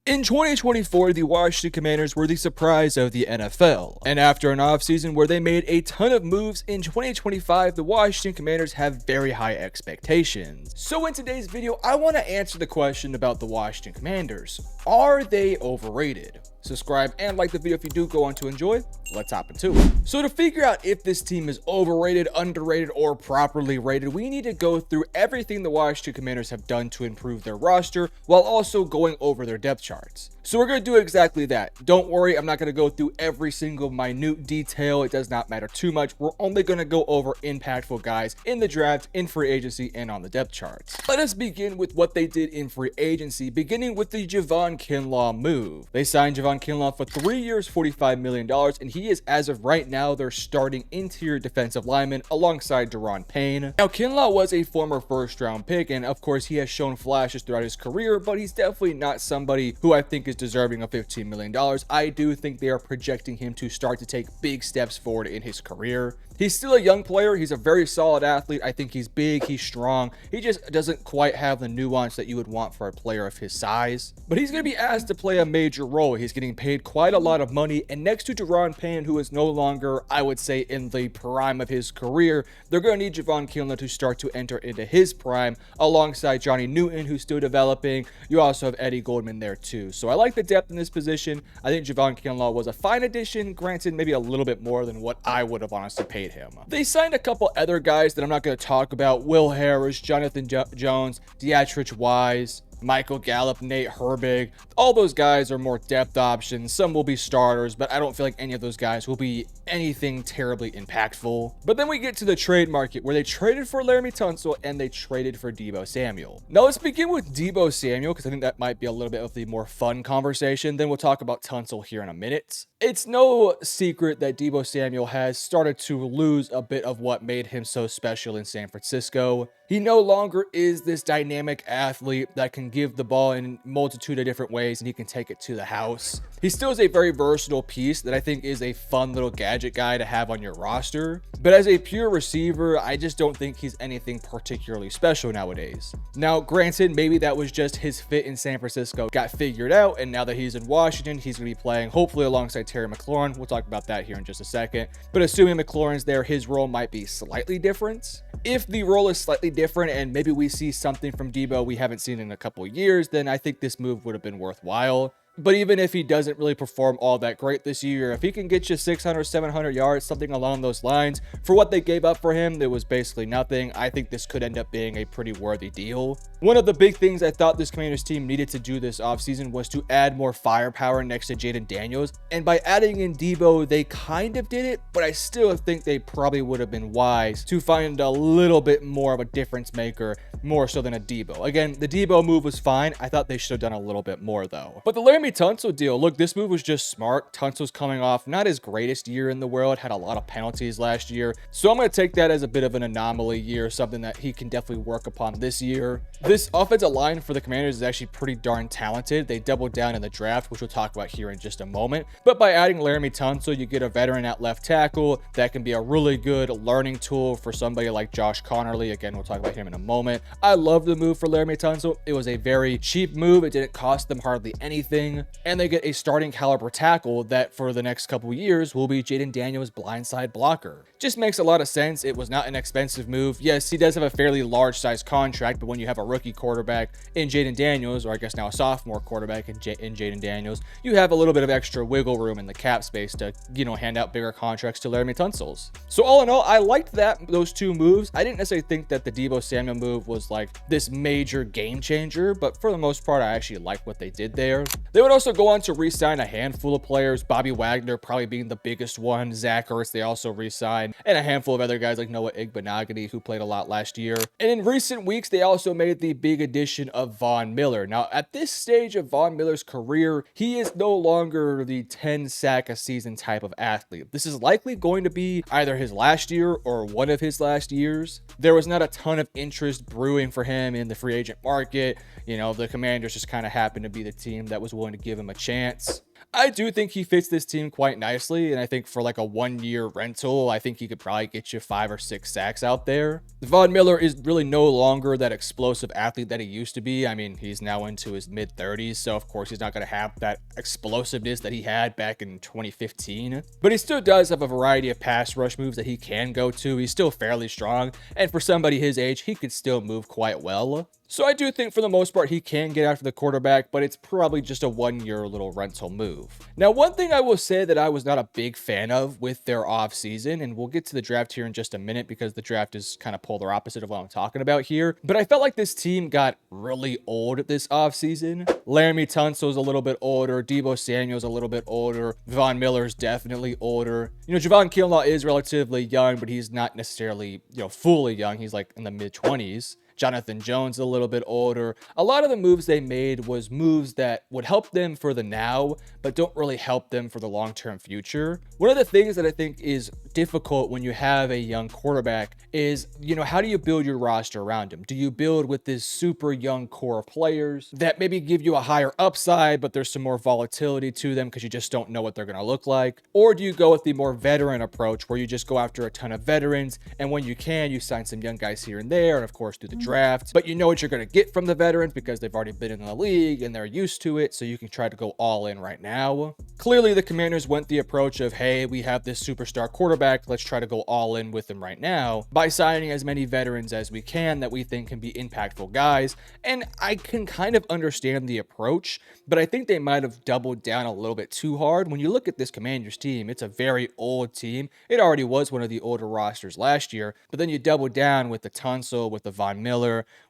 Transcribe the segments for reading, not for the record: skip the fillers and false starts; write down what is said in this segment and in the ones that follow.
In 2024, the Washington Commanders were the surprise of the NFL, and after an offseason where they made a ton of moves, in 2025, the Washington Commanders have very high expectations. So in today's video, I want to answer the question about the Washington Commanders. Are they overrated? Subscribe and like the video if you do go on to enjoy. Let's hop into it. So to figure out if this team is overrated, underrated, or properly rated, we need to go through everything the Washington Commanders have done to improve their roster while also going over their depth charts. So we're going to do exactly that. Don't worry, I'm not going to go through every single minute detail. It does not matter too much. We're only going to go over impactful guys in the draft, in free agency, and on the depth charts. Let us begin with what they did in free agency, beginning with the Javon Kinlaw move. They signed Javon Kinlaw for 3 years, $45 million, and he is, as of right now, their starting interior defensive lineman alongside Daron Payne. Now, Kinlaw was a former first-round pick, and of course, he has shown flashes throughout his career, but he's definitely not somebody who I think is deserving of $15 million. I do think they are projecting him to start to take big steps forward in his career. He's still a young player. He's a very solid athlete. I think he's big, he's strong. He just doesn't quite have the nuance that you would want for a player of his size. But he's going to be asked to play a major role. He's getting paid quite a lot of money. And next to Daron Payne, who is no longer, I would say, in the prime of his career, they're going to need Javon Kinlaw to start to enter into his prime alongside Johnny Newton, who's still developing. You also have Eddie Goldman there too. So I like the depth in this position. I think Javon Kinlaw was a fine addition. Granted, maybe a little bit more than what I would have honestly paid him. They signed a couple other guys that I'm not going to talk about. Will Harris, Jonathan Jones, Dietrich Wise, Michael Gallup, Nate Herbig. All those guys are more depth options. Some will be starters, but I don't feel like any of those guys will be anything terribly impactful. But then we get to the trade market where they traded for Laremy Tunsil and they traded for Deebo Samuel. Now let's begin with Deebo Samuel because I think that might be a little bit of the more fun conversation. Then we'll talk about Tunsil here in a minute. It's no secret that Deebo Samuel has started to lose a bit of what made him so special in San Francisco. He no longer is this dynamic athlete that can give the ball in a multitude of different ways and he can take it to the house. He still is a very versatile piece that I think is a fun little gadget guy to have on your roster. But as a pure receiver, I just don't think he's anything particularly special nowadays. Now, granted, maybe that was just his fit in San Francisco got figured out, and now that he's in Washington, he's going to be playing hopefully alongside Terry McLaurin. We'll talk about that here in just a second. But assuming McLaurin's there, his role might be slightly different. If the role is slightly different and maybe we see something from Deebo we haven't seen in a couple years, then I think this move would have been worthwhile. But even if he doesn't really perform all that great this year, if he can get you 600, 700 yards, something along those lines, for what they gave up for him, there was basically nothing. I think this could end up being a pretty worthy deal. One of the big things I thought this Commanders team needed to do this offseason was to add more firepower next to Jaden Daniels. And by adding in Deebo, they kind of did it, but I still think they probably would have been wise to find a little bit more of a difference maker, more so than a Deebo. Again, the Deebo move was fine. I thought they should have done a little bit more though. But the Laremy Tunsil deal, look, this move was just smart. Tunsil's coming off not his greatest year in the world, had a lot of penalties last year. So I'm going to take that as a bit of an anomaly year, something that he can definitely work upon this year. This offensive line for the Commanders is actually pretty darn talented. They doubled down in the draft, which we'll talk about here in just a moment. But by adding Laremy Tunsil, you get a veteran at left tackle that can be a really good learning tool for somebody like Josh Connerly. Again, we'll talk about him in a moment. I love the move for Laremy Tunsil. It was a very cheap move. It didn't cost them hardly anything. And they get a starting caliber tackle that for the next couple years will be Jaden Daniels' blindside blocker. Just makes a lot of sense. It was not an expensive move. Yes, he does have a fairly large size contract, but when you have a rookie quarterback in Jaden Daniels, or I guess now a sophomore quarterback in Jaden Daniels, you have a little bit of extra wiggle room in the cap space to, hand out bigger contracts to Laremy Tunsils. So all in all, I liked those two moves. I didn't necessarily think that the Deebo Samuel move was like this major game changer, but for the most part, I actually like what they did there. They would also go on to re-sign a handful of players, Bobby Wagner probably being the biggest one, Zach Ertz they also re-signed, and a handful of other guys like Noah Igbenogany, who played a lot last year. And in recent weeks, they also made the big addition of Von Miller. Now, at this stage of Von Miller's career, he is no longer the 10 sack a season type of athlete. This is likely going to be either his last year or one of his last years. There was not a ton of interest brewing for him in the free agent market. The Commanders just kind of happened to be the team that was willing to give him a chance. I do think he fits this team quite nicely, and I think for like a 1-year rental, I think he could probably get you 5 or 6 sacks out there. Von Miller is really no longer that explosive athlete that he used to be. I mean, he's now into his mid-30s, so of course he's not going to have that explosiveness that he had back in 2015. But he still does have a variety of pass rush moves that he can go to. He's still fairly strong, and for somebody his age, he could still move quite well. So I do think for the most part he can get after the quarterback, but it's probably just a 1-year little rental move. Now, one thing I will say that I was not a big fan of with their offseason, and we'll get to the draft here in just a minute because the draft is kind of polar opposite of what I'm talking about here, but I felt like this team got really old this offseason. Laramie Tunsil's a little bit older, Deebo Samuel's a little bit older, Von Miller's definitely older. Javon Kinlaw is relatively young, but he's not necessarily, fully young. He's like in the mid-20s. Jonathan Jones a little bit older. A lot of the moves they made was moves that would help them for the now, but don't really help them for the long-term future. One of the things that I think is difficult when you have a young quarterback is, how do you build your roster around him? Do you build with this super young core of players that maybe give you a higher upside, but there's some more volatility to them because you just don't know what they're going to look like? Or do you go with the more veteran approach where you just go after a ton of veterans, and when you can, you sign some young guys here and there, and of course do the draft, but you know what you're going to get from the veterans because they've already been in the league and they're used to it, so you can try to go all in right now. Clearly, the Commanders went the approach of, hey, we have this superstar quarterback, let's try to go all in with him right now by signing as many veterans as we can that we think can be impactful guys, and I can kind of understand the approach, but I think they might have doubled down a little bit too hard. When you look at this Commanders team, it's a very old team. It already was one of the older rosters last year, but then you double down with the Tunsil, with the Von Miller,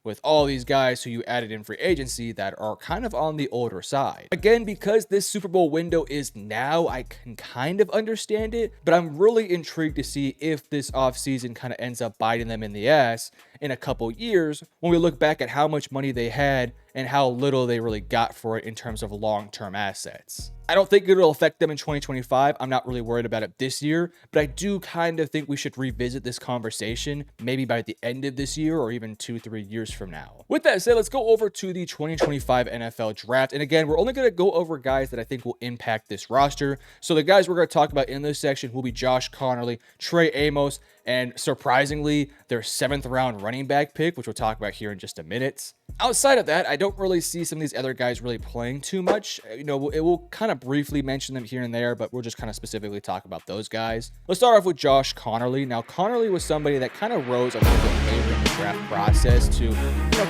with all these guys who you added in free agency that are kind of on the older side. Again, because this Super Bowl window is now, I can kind of understand it, but I'm really intrigued to see if this offseason kind of ends up biting them in the ass in a couple years when we look back at how much money they had and how little they really got for it in terms of long-term assets. I don't think it'll affect them in 2025. I'm not really worried about it this year, but I do kind of think we should revisit this conversation maybe by the end of this year or even 2-3 years from now. With that said, let's go over to the 2025 NFL draft. And again, we're only going to go over guys that I think will impact this roster. So the guys we're going to talk about in this section will be Josh Conerly, Trey Amos, and surprisingly, their 7th round running back pick, which we'll talk about here in just a minute. Outside of that, I don't really see some of these other guys really playing too much. It will kind of briefly mention them here and there, but we'll just kind of specifically talk about those guys. Let's start off with Josh Conerly. Now, Conerly was somebody that kind of rose a little bit later in the draft process to,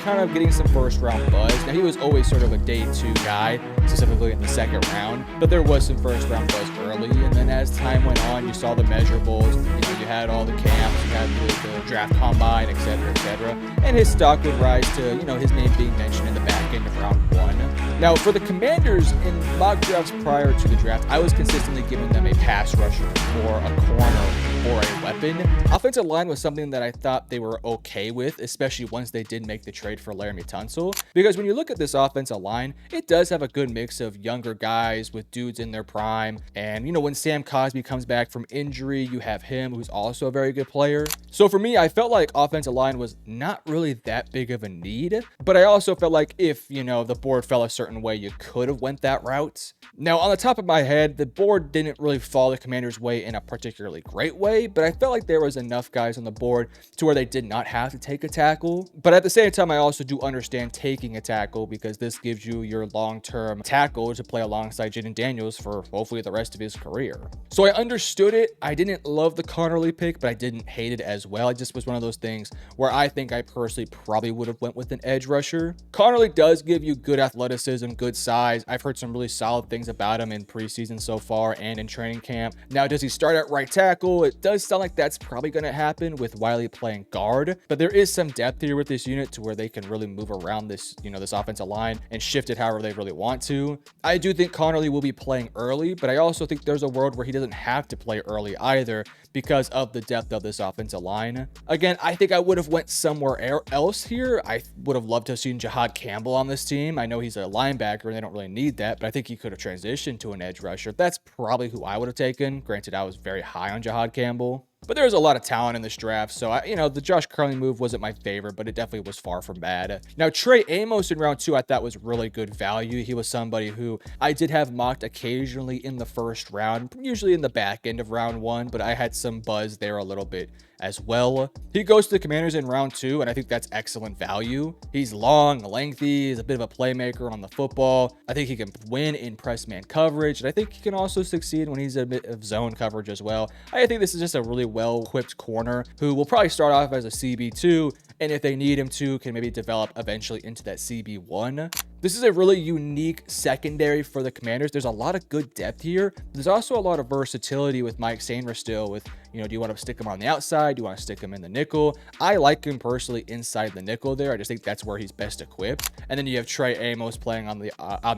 kind of getting some first round buzz. Now, he was always sort of a day 2 guy, specifically in the 2nd round, but there was some first round buzz early. And then as time went on, you saw the measurables, you had all the camps, you had the draft combine, etc., etc. And his stock would rise to, his name being mentioned in the back end of round 1. Now, for the Commanders, in mock drafts prior to the draft, I was consistently giving them a pass rusher or a corner or a weapon. Offensive line was something that I thought they were okay with, especially once they did make the trade for Laramie Tunsil. Because when you look at this offensive line, it does have a good mix of younger guys with dudes in their prime. And, when Sam Cosmi comes back from injury, you have him, who's also a very good player. So for me, I felt like offensive line was not really that big of a need. But I also felt like if, the board fell a certain way, you could have went that route. Now, on the top of my head, the board didn't really fall the Commanders' way in a particularly great way, but I felt like there was enough guys on the board to where they did not have to take a tackle. But at the same time, I also do understand taking a tackle because this gives you your long-term tackle to play alongside Jaden Daniels for hopefully the rest of his career. So I understood it. I didn't love the Conerly pick, but I didn't hate it as well. It just was one of those things where I think I personally probably would have went with an edge rusher. Conerly does give you good athleticism, good size. I've heard some really solid things about him in preseason so far and in training camp. Now, does he start at right tackle? It does sound like that's probably going to happen with Wiley playing guard, but there is some depth here with this unit to where they can really move around this, this offensive line and shift it however they really want to. I do think Conerly will be playing early, but I also think there's a world where he doesn't have to play early either because of the depth of this offensive line. Again, I think I would have went somewhere else here. I would have loved to have seen Jahad Campbell on this team. I know he's a linebacker and they don't really need that, but I think he could have transitioned to an edge rusher. That's probably who I would have taken. Granted, I was very high on Jahad Campbell. But there's a lot of talent in this draft, so the Josh Curley move wasn't my favorite, but it definitely was far from bad. Now, Trey Amos in round 2 I thought was really good value. He was somebody who I did have mocked occasionally in the first round, usually in the back end of round 1, but I had some buzz there a little bit as well. He goes to the Commanders in round 2, and I think that's excellent value. He's long, lengthy, he's a bit of a playmaker on the football. I think he can win in press man coverage, and I think he can also succeed when he's a bit of zone coverage as well. I think this is just a really well-equipped corner who will probably start off as a CB2, and if they need him to, can maybe develop eventually into that CB1. This is a really unique secondary for the Commanders. There's a lot of good depth here. There's also a lot of versatility with Mike Sainristil with, do you want to stick him on the outside? Do you want to stick him in the nickel? I like him personally inside the nickel there. I just think that's where he's best equipped. And then you have Trey Amos playing on the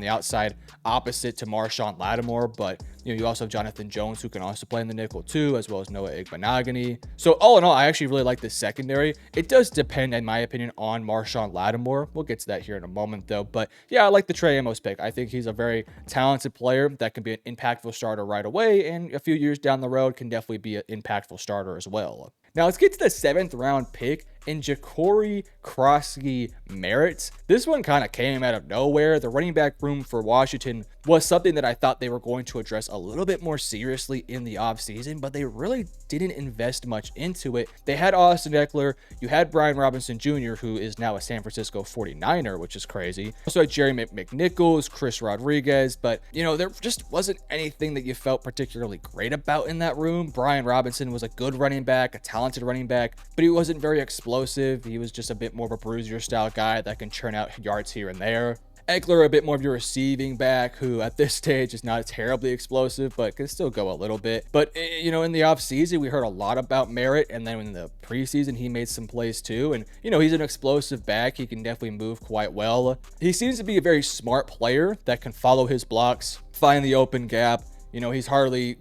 outside opposite to Marshawn Lattimore, but you also have Jonathan Jones who can also play in the nickel too, as well as Noah Igbenogany. So all in all, I actually really like this secondary. It does depend, in my opinion, on Marshawn Lattimore. We'll get to that here in a moment though, but yeah, I like the Trey Amos pick. I think he's a very talented player that can be an impactful starter right away, and a few years down the road can definitely be an impactful starter as well. Now let's get to the 7th round pick in Ja'Cory Krosky-Merritt. This one kind of came out of nowhere. The running back room for Washington was something that I thought they were going to address a little bit more seriously in the offseason, but they really didn't invest much into it. They had Austin Eckler, you had Brian Robinson Jr., who is now a San Francisco 49er, which is crazy. Also had Jerry McNichols, Chris Rodriguez, but there just wasn't anything that you felt particularly great about in that room. Brian Robinson was a good running back, a talented running back, but he wasn't very explosive. He was just a bit more of a bruiser style guy that can churn out yards here and there. Eckler, a bit more of your receiving back, who at this stage is not terribly explosive, but can still go a little bit. But, in the offseason, we heard a lot about Merritt, and then in the preseason, he made some plays too. And, he's an explosive back. He can definitely move quite well. He seems to be a very smart player that can follow his blocks, find the open gap. He's hardly,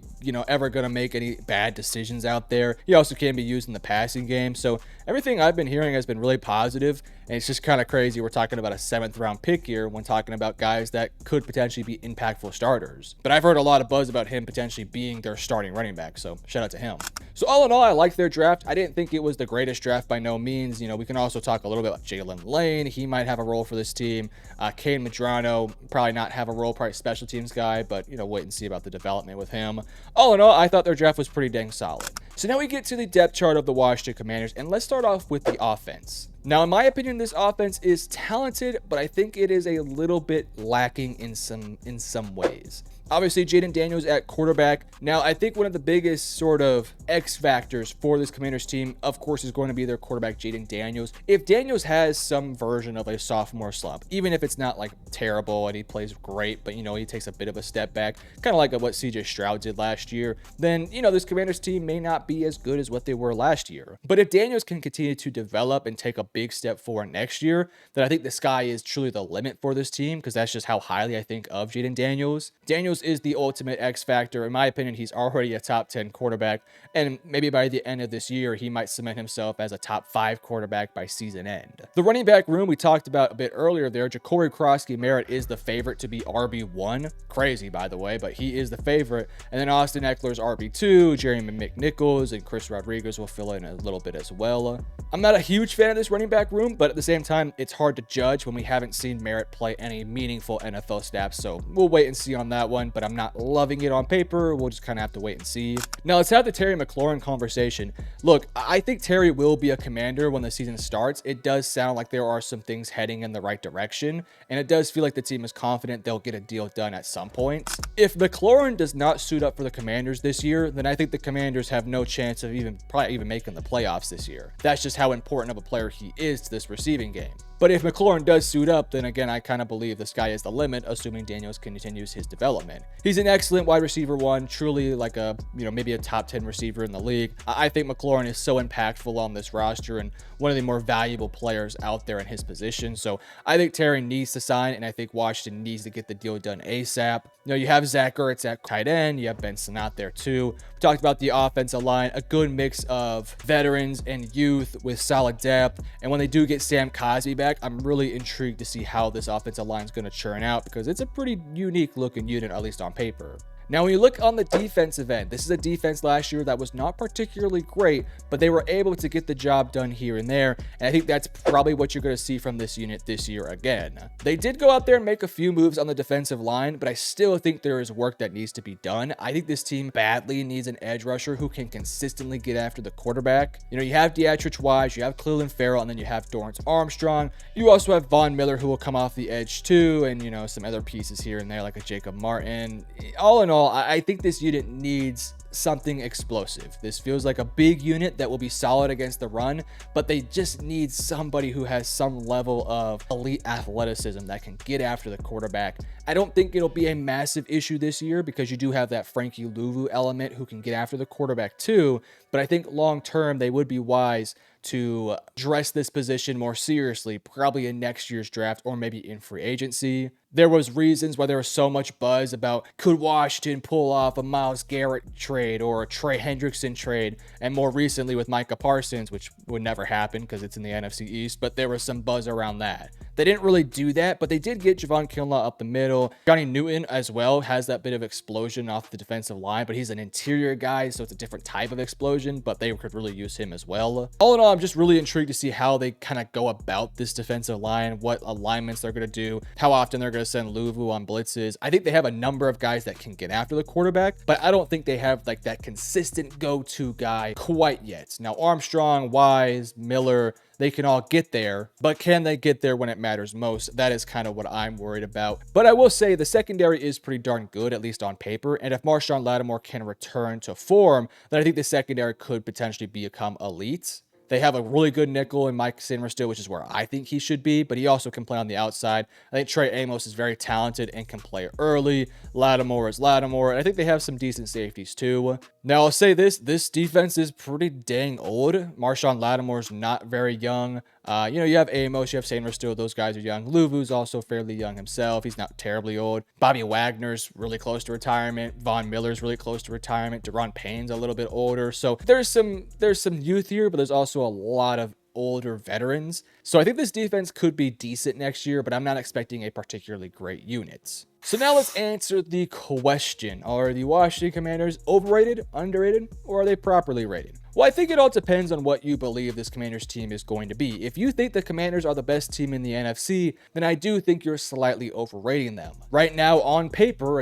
ever going to make any bad decisions out there. He also can be used in the passing game. So everything I've been hearing has been really positive, and it's just kind of crazy we're talking about a 7th round pick here when talking about guys that could potentially be impactful starters. But I've heard a lot of buzz about him potentially being their starting running back, so shout out to him. So all in all, I liked their draft. I didn't think it was the greatest draft by no means. We can also talk a little bit about Jalen Lane. He might have a role for this team. Kane Medrano, probably not have a role, probably special teams guy, but wait and see about the development with him. All in all, I thought their draft was pretty dang solid. So now we get to the depth chart of the Washington Commanders, and let's start off with the offense. Now, in my opinion, this offense is talented, but I think it is a little bit lacking in some ways. Obviously, Jaden Daniels at quarterback. Now, I think one of the biggest sort of X factors for this Commanders team, of course, is going to be their quarterback, Jaden Daniels. If Daniels has some version of a sophomore slump, even if it's not like terrible and he plays great, but he takes a bit of a step back, kind of like what CJ Stroud did last year, then this Commanders team may not be as good as what they were last year. But if Daniels can continue to develop and take a big step forward next year, then I think the sky is truly the limit for this team, because that's just how highly I think of Jaden Daniels. Daniels is the ultimate X factor. In my opinion, he's already a top 10 quarterback, and maybe by the end of this year, he might cement himself as a top 5 quarterback by season end. The running back room we talked about a bit earlier there, Ja'Cory Krosky-Merritt is the favorite to be RB1. Crazy, by the way, but he is the favorite. And then Austin Eckler's RB2, Jerry McNichols, and Chris Rodriguez will fill in a little bit as well. I'm not a huge fan of this running back room, but at the same time, it's hard to judge when we haven't seen Merritt play any meaningful NFL snaps, so we'll wait and see on that one, but I'm not loving it on paper. We'll just kind of have to wait and see. Now let's have the Terry McLaurin conversation. Look, I think Terry will be a Commander when the season starts. It does sound like there are some things heading in the right direction, and it does feel like the team is confident they'll get a deal done at some point. If McLaurin does not suit up for the Commanders this year, then I think the Commanders have no chance of probably even making the playoffs this year. That's just how important of a player he is to this receiving game. But if McLaurin does suit up, then again, I kind of believe the sky is the limit, assuming Daniels continues his development. He's an excellent wide receiver one, truly like a, maybe a top 10 receiver in the league. I think McLaurin is so impactful on this roster and one of the more valuable players out there in his position. So I think Terry needs to sign, and I think Washington needs to get the deal done ASAP. You have Zach Ertz at tight end. You have Ben Sinnott there too. We talked about the offensive line, a good mix of veterans and youth with solid depth. And when they do get Sam Cosmi back, I'm really intrigued to see how this offensive line is going to churn out, because it's a pretty unique looking unit, at least on paper. Now, when you look on the defensive end, this is a defense last year that was not particularly great, but they were able to get the job done here and there, and I think that's probably what you're going to see from this unit this year again. They did go out there and make a few moves on the defensive line, but I still think there is work that needs to be done. I think this team badly needs an edge rusher who can consistently get after the quarterback. You know, you have Dietrich Wise, you have Cleveland Farrell, and then you have Dorrance Armstrong. You also have Von Miller, who will come off the edge too, and, you know, some other pieces here and there like a Jacob Martin. All in all, I think this unit needs something explosive. This feels like a big unit that will be solid against the run, but they just need somebody who has some level of elite athleticism that can get after the quarterback. I don't think it'll be a massive issue this year because you do have that Frankie Louvu element who can get after the quarterback too, but I think long term they would be wise to address this position more seriously, probably in next year's draft or maybe in free agency. There was reasons why there was so much buzz about could Washington pull off a Myles Garrett trade or a Trey Hendrickson trade, and more recently with Micah Parsons, which would never happen because it's in the NFC East, but there was some buzz around that. They didn't really do that, but they did get Javon Kinlaw up the middle. Johnny Newton as well has that bit of explosion off the defensive line, but he's an interior guy, so it's a different type of explosion, but they could really use him as well. All in all, I'm just really intrigued to see how they kind of go about this defensive line, what alignments they're going to do, how often they're going to send Louvu on blitzes. I think they have a number of guys that can get after the quarterback, but I don't think they have like that consistent go-to guy quite yet. Now, Armstrong, Wise, Miller, they can all get there, but can they get there when it matters most? That is kind of what I'm worried about. But I will say the secondary is pretty darn good, at least on paper. And if Marshawn Lattimore can return to form, then I think the secondary could potentially become elite. They have a really good nickel in Mike Sainristil, which is where I think he should be, but he also can play on the outside. I think Trey Amos is very talented and can play early. Lattimore is Lattimore, and I think they have some decent safeties too. Now, I'll say this defense is pretty dang old. Marshawn Lattimore's not very young. You have Amos, you have Sainristil, those guys are young. Louvu's also fairly young himself. He's not terribly old. Bobby Wagner's really close to retirement. Von Miller's really close to retirement. Deron Payne's a little bit older. So there's some youth here, but there's also a lot of older veterans. So I think this defense could be decent next year, but I'm not expecting a particularly great unit. So now let's answer the question. Are the Washington Commanders overrated, underrated, or are they properly rated? Well, I think it all depends on what you believe this Commanders team is going to be. If you think the Commanders are the best team in the NFC, then I do think you're slightly overrating them. Right now, on paper,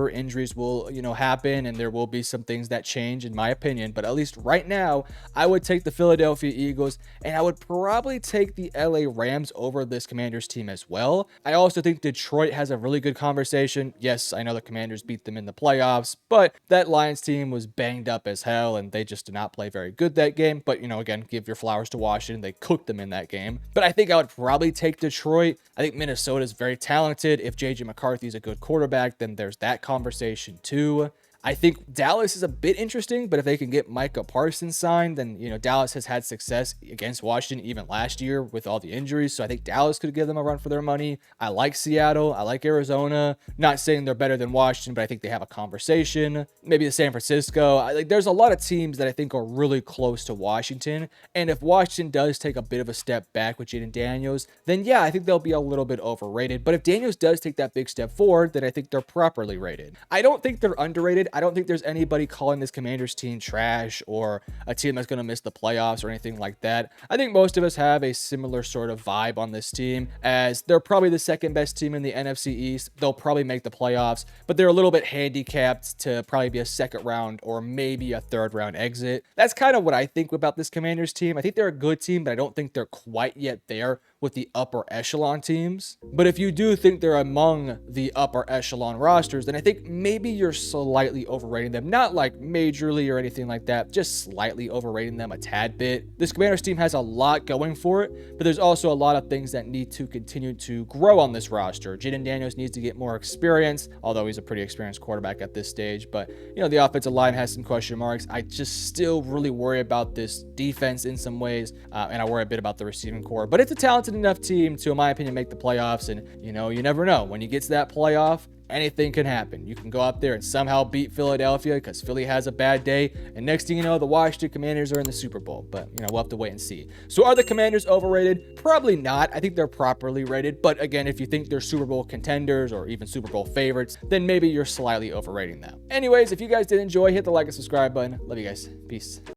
injuries will, happen, and there will be some things that change, in my opinion. But at least right now, I would take the Philadelphia Eagles, and I would probably take the LA Rams over this Commanders team as well. I also think Detroit has a really good conversation. Yes, I know the Commanders beat them in the playoffs, but that Lions team was banged up as hell, and they just did not play very good that game. But, again, give your flowers to Washington. They cooked them in that game. But I think I would probably take Detroit. I think Minnesota is very talented. If J.J. McCarthy is a good quarterback, then there's that conversation too. I think Dallas is a bit interesting, but if they can get Micah Parsons signed, then, Dallas has had success against Washington even last year with all the injuries. So I think Dallas could give them a run for their money. I like Seattle. I like Arizona. Not saying they're better than Washington, but I think they have a conversation. Maybe the San Francisco. There's a lot of teams that I think are really close to Washington. And if Washington does take a bit of a step back with Jaden Daniels, then yeah, I think they'll be a little bit overrated. But if Daniels does take that big step forward, then I think they're properly rated. I don't think they're underrated. I don't think there's anybody calling this Commanders team trash or a team that's going to miss the playoffs or anything like that. I think most of us have a similar sort of vibe on this team, as they're probably the second best team in the NFC East. They'll probably make the playoffs, but they're a little bit handicapped to probably be a second round or maybe a third round exit. That's kind of what I think about this Commanders team. I think they're a good team, but I don't think they're quite yet there with the upper echelon teams. But if you do think they're among the upper echelon rosters, then I think maybe you're slightly overrating them. Not like majorly or anything like that, just slightly overrating them a tad bit. This Commanders team has a lot going for it, but there's also a lot of things that need to continue to grow on this roster. Jaden Daniels needs to get more experience, although he's a pretty experienced quarterback at this stage. But, the offensive line has some question marks. I just still really worry about this defense in some ways, and I worry a bit about the receiving core. But it's a talented enough team to, in my opinion, make the playoffs. And, you never know. When you get to that playoff anything can happen. You can go out there and somehow beat Philadelphia because Philly has a bad day, and next thing you know, the Washington Commanders are in the Super Bowl. But, we'll have to wait and see. So are the Commanders overrated? Probably not. I think they're properly rated. But again, if you think they're Super Bowl contenders or even Super Bowl favorites, then maybe you're slightly overrating them. Anyways, if you guys did enjoy, hit the like and subscribe button. Love you guys. Peace.